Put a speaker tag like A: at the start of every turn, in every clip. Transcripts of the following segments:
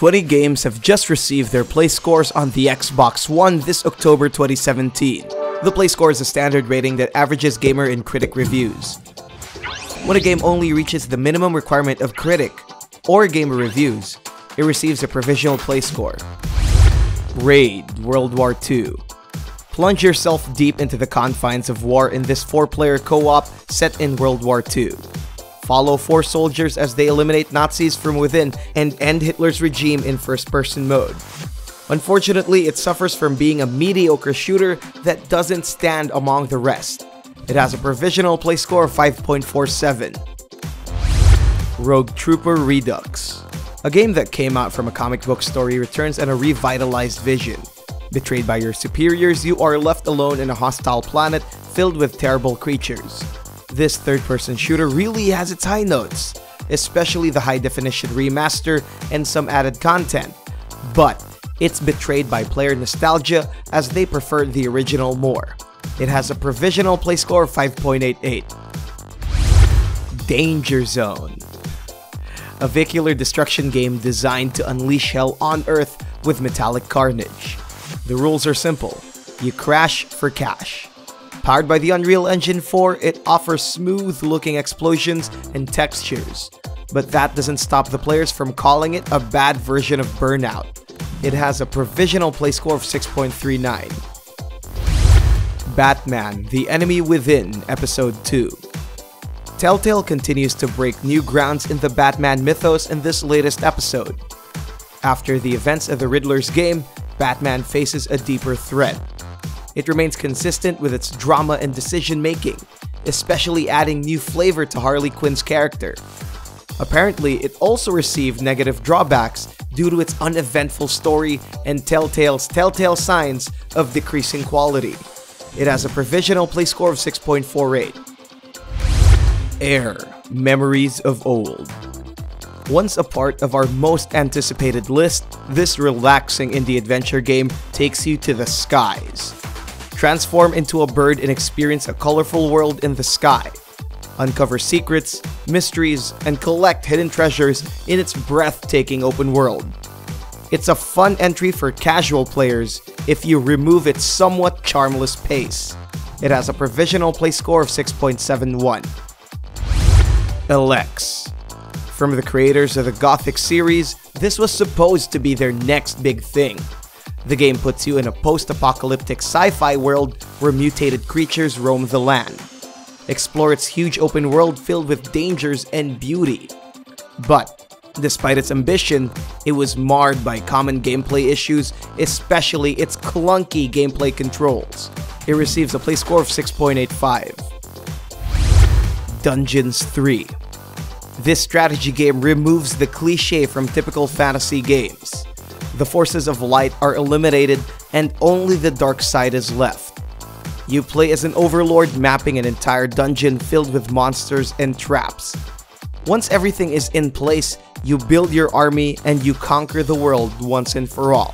A: 20 games have just received their play scores on the Xbox One this October 2017. The play score is a standard rating that averages gamer and critic reviews. When a game only reaches the minimum requirement of critic or gamer reviews, it receives a provisional play score. Raid World War II. Plunge yourself deep into the confines of war in this 4-player co-op set in World War II. Follow 4 soldiers as they eliminate Nazis from within and end Hitler's regime in first-person mode. Unfortunately, it suffers from being a mediocre shooter that doesn't stand among the rest. It has a provisional play score of 5.47. Rogue Trooper Redux. A game that came out from a comic book story returns on a revitalized vision. Betrayed by your superiors, you are left alone in a hostile planet filled with terrible creatures. This third-person shooter really has its high notes, especially the high-definition remaster and some added content, but it's betrayed by player nostalgia as they prefer the original more. It has a provisional play score of 5.88. Danger Zone. A vehicular destruction game designed to unleash hell on Earth with metallic carnage. The rules are simple. You crash for cash. Powered by the Unreal Engine 4, it offers smooth-looking explosions and textures. But that doesn't stop the players from calling it a bad version of Burnout. It has a provisional play score of 6.39. Batman: The Enemy Within Episode 2. Telltale continues to break new grounds in the Batman mythos in this latest episode. After the events of the Riddler's game, Batman faces a deeper threat. It remains consistent with its drama and decision-making, especially adding new flavor to Harley Quinn's character. Apparently, it also received negative drawbacks due to its uneventful story and Telltale's telltale signs of decreasing quality. It has a provisional play score of 6.48. Air: Memories of Old. Once a part of our most anticipated list, this relaxing indie adventure game takes you to the skies. Transform into a bird and experience a colorful world in the sky. Uncover secrets, mysteries, and collect hidden treasures in its breathtaking open world. It's a fun entry for casual players if you remove its somewhat charmless pace. It has a provisional play score of 6.71. Elex. From the creators of the Gothic series, this was supposed to be their next big thing. The game puts you in a post-apocalyptic sci-fi world where mutated creatures roam the land. Explore its huge open world filled with dangers and beauty. But, despite its ambition, it was marred by common gameplay issues, especially its clunky gameplay controls. It receives a play score of 6.85. Dungeons 3. This strategy game removes the cliché from typical fantasy games. The forces of light are eliminated and only the dark side is left. You play as an overlord mapping an entire dungeon filled with monsters and traps. Once everything is in place, you build your army and you conquer the world once and for all.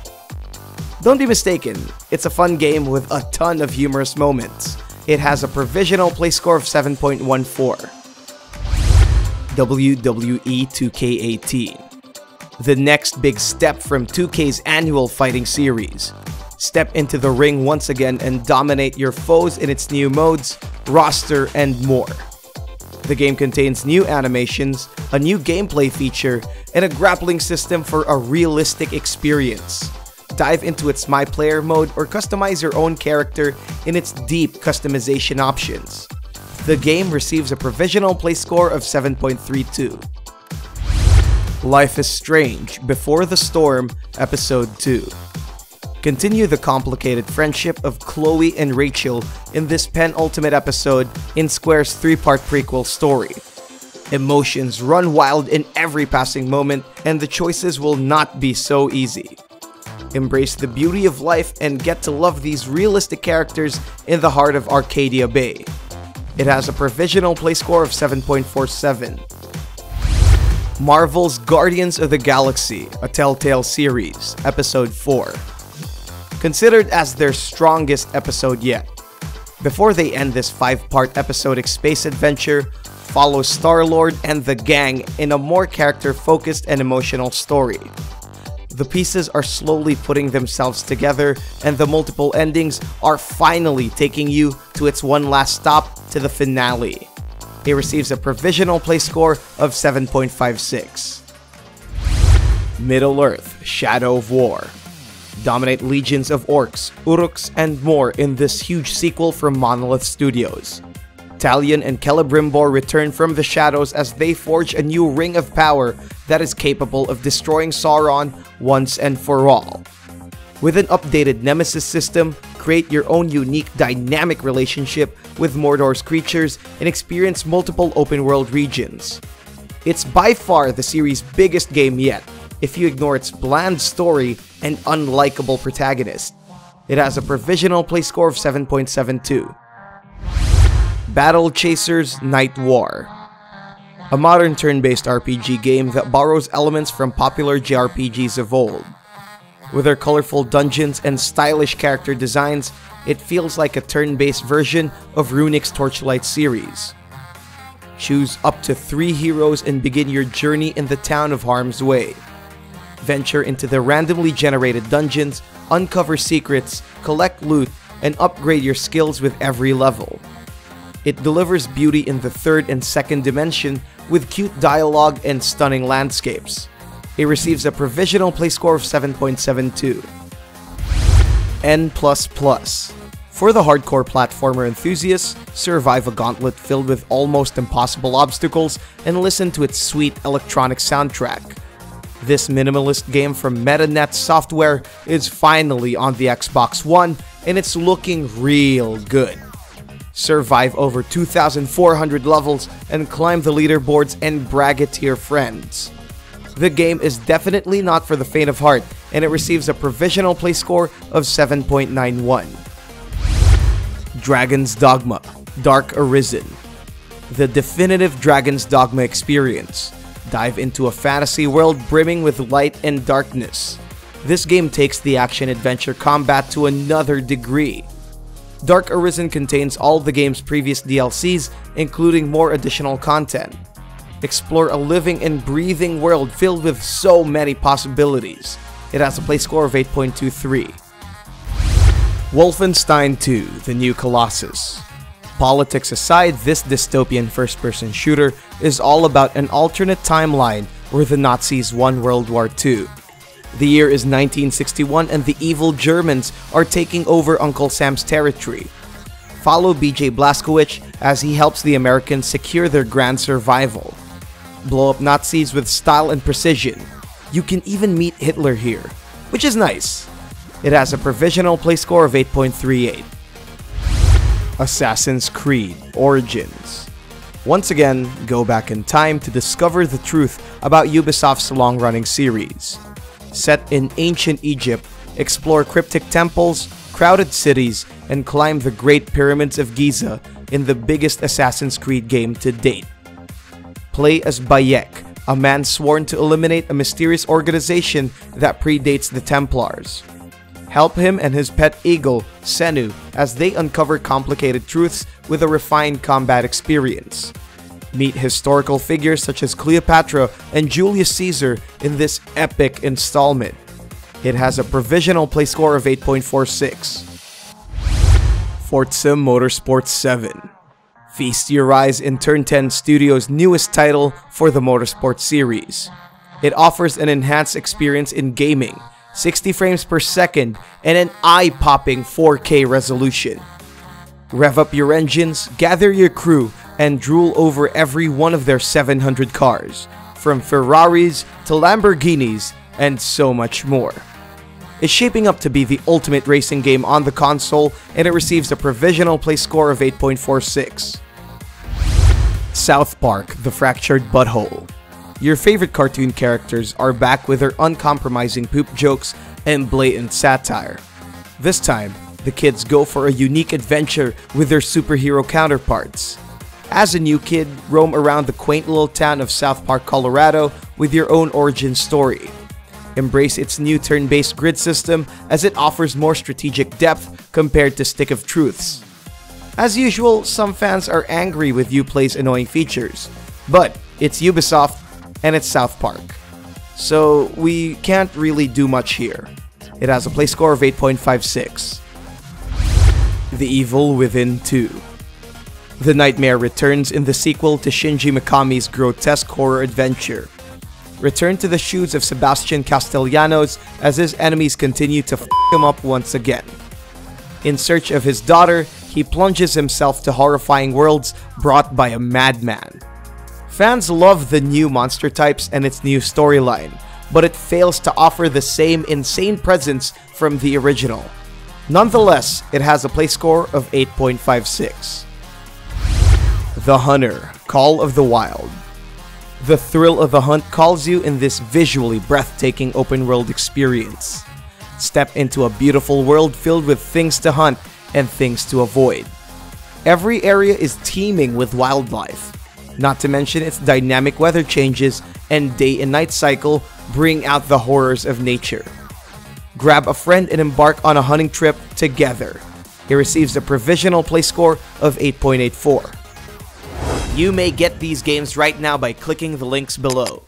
A: Don't be mistaken, it's a fun game with a ton of humorous moments. It has a provisional play score of 7.14. WWE 2K18. The next big step from 2K's annual fighting series. Step into the ring once again and dominate your foes in its new modes, roster, and more. The game contains new animations, a new gameplay feature, and a grappling system for a realistic experience. Dive into its My Player mode or customize your own character in its deep customization options. The game receives a provisional play score of 7.32. Life is Strange: Before the Storm, Episode 2. Continue the complicated friendship of Chloe and Rachel in this penultimate episode in Square's 3-part prequel story. Emotions run wild in every passing moment, and the choices will not be so easy. Embrace the beauty of life and get to love these realistic characters in the heart of Arcadia Bay. It has a provisional play score of 7.47. Marvel's Guardians of the Galaxy, a Telltale series, Episode 4. Considered as their strongest episode yet. Before they end this 5-part episodic space adventure, follow Star-Lord and the gang in a more character-focused and emotional story. The pieces are slowly putting themselves together, and the multiple endings are finally taking you to its one last stop, to the finale. It receives a provisional play score of 7.56. Middle-earth: Shadow of War. Dominate legions of orcs, uruks, and more in this huge sequel from Monolith Studios. Talion and Celebrimbor return from the shadows as they forge a new ring of power that is capable of destroying Sauron once and for all. With an updated Nemesis system, create your own unique dynamic relationship with Mordor's creatures and experience multiple open-world regions. It's by far the series' biggest game yet, if you ignore its bland story and unlikable protagonist. It has a provisional play score of 7.72. Battle Chasers: Nightwar. A modern turn-based RPG game that borrows elements from popular JRPGs of old. With their colorful dungeons and stylish character designs, it feels like a turn-based version of Runic's Torchlight series. Choose up to 3 heroes and begin your journey in the town of Harm's Way. Venture into the randomly generated dungeons, uncover secrets, collect loot, and upgrade your skills with every level. It delivers beauty in the third and second dimension with cute dialogue and stunning landscapes. It receives a provisional play score of 7.72. N++. For the hardcore platformer enthusiasts, survive a gauntlet filled with almost impossible obstacles and listen to its sweet electronic soundtrack. This minimalist game from MetaNet Software is finally on the Xbox One, and it's looking real good. Survive over 2,400 levels and climb the leaderboards and brag it to your friends. The game is definitely not for the faint of heart, and it receives a provisional play score of 7.91. Dragon's Dogma: Dark Arisen. The definitive Dragon's Dogma experience. Dive into a fantasy world brimming with light and darkness. This game takes the action-adventure combat to another degree. Dark Arisen contains all the game's previous DLCs, including more additional content. Explore a living and breathing world filled with so many possibilities. It has a play score of 8.23. Wolfenstein 2: The New Colossus. Politics aside, this dystopian first-person shooter is all about an alternate timeline where the Nazis won World War II. The year is 1961 and the evil Germans are taking over Uncle Sam's territory. Follow BJ Blazkowicz as he helps the Americans secure their grand survival. Blow up Nazis with style and precision. You can even meet Hitler here, which is nice. It has a provisional play score of 8.38. Assassin's Creed Origins. Once again, go back in time to discover the truth about Ubisoft's long-running series. Set in ancient Egypt, explore cryptic temples, crowded cities, and climb the Great Pyramids of Giza in the biggest Assassin's Creed game to date. Play as Bayek, a man sworn to eliminate a mysterious organization that predates the Templars. Help him and his pet eagle, Senu, as they uncover complicated truths with a refined combat experience. Meet historical figures such as Cleopatra and Julius Caesar in this epic installment. It has a provisional play score of 8.46. Forza Motorsport 7. Feast your eyes in Turn 10 Studios' newest title for the Motorsport series. It offers an enhanced experience in gaming, 60 frames per second, and an eye-popping 4K resolution. Rev up your engines, gather your crew, and drool over every one of their 700 cars, from Ferraris to Lamborghinis, and so much more. It's shaping up to be the ultimate racing game on the console, and it receives a provisional play score of 8.46. South Park: The Fractured Butthole. Your favorite cartoon characters are back with their uncompromising poop jokes and blatant satire. This time, the kids go for a unique adventure with their superhero counterparts. As a new kid, roam around the quaint little town of South Park, Colorado with your own origin story. Embrace its new turn-based grid system as it offers more strategic depth compared to Stick of Truths. As usual, some fans are angry with Uplay's annoying features, but it's Ubisoft and it's South Park. so we can't really do much here. It has a play score of 8.56. The Evil Within 2. The nightmare returns in the sequel to Shinji Mikami's grotesque horror adventure. Return to the shoes of Sebastian Castellanos as his enemies continue to f*** him up once again. In search of his daughter, he plunges himself to horrifying worlds brought by a madman. Fans love the new monster types and its new storyline, but it fails to offer the same insane presence from the original. Nonetheless, it has a play score of 8.56. The Hunter, Call of the Wild. The thrill of the hunt calls you in this visually breathtaking open-world experience. Step into a beautiful world filled with things to hunt and things to avoid. Every area is teeming with wildlife. Not to mention its dynamic weather changes and day and night cycle bring out the horrors of nature. Grab a friend and embark on a hunting trip together. It receives a provisional play score of 8.84. You may get these games right now by clicking the links below.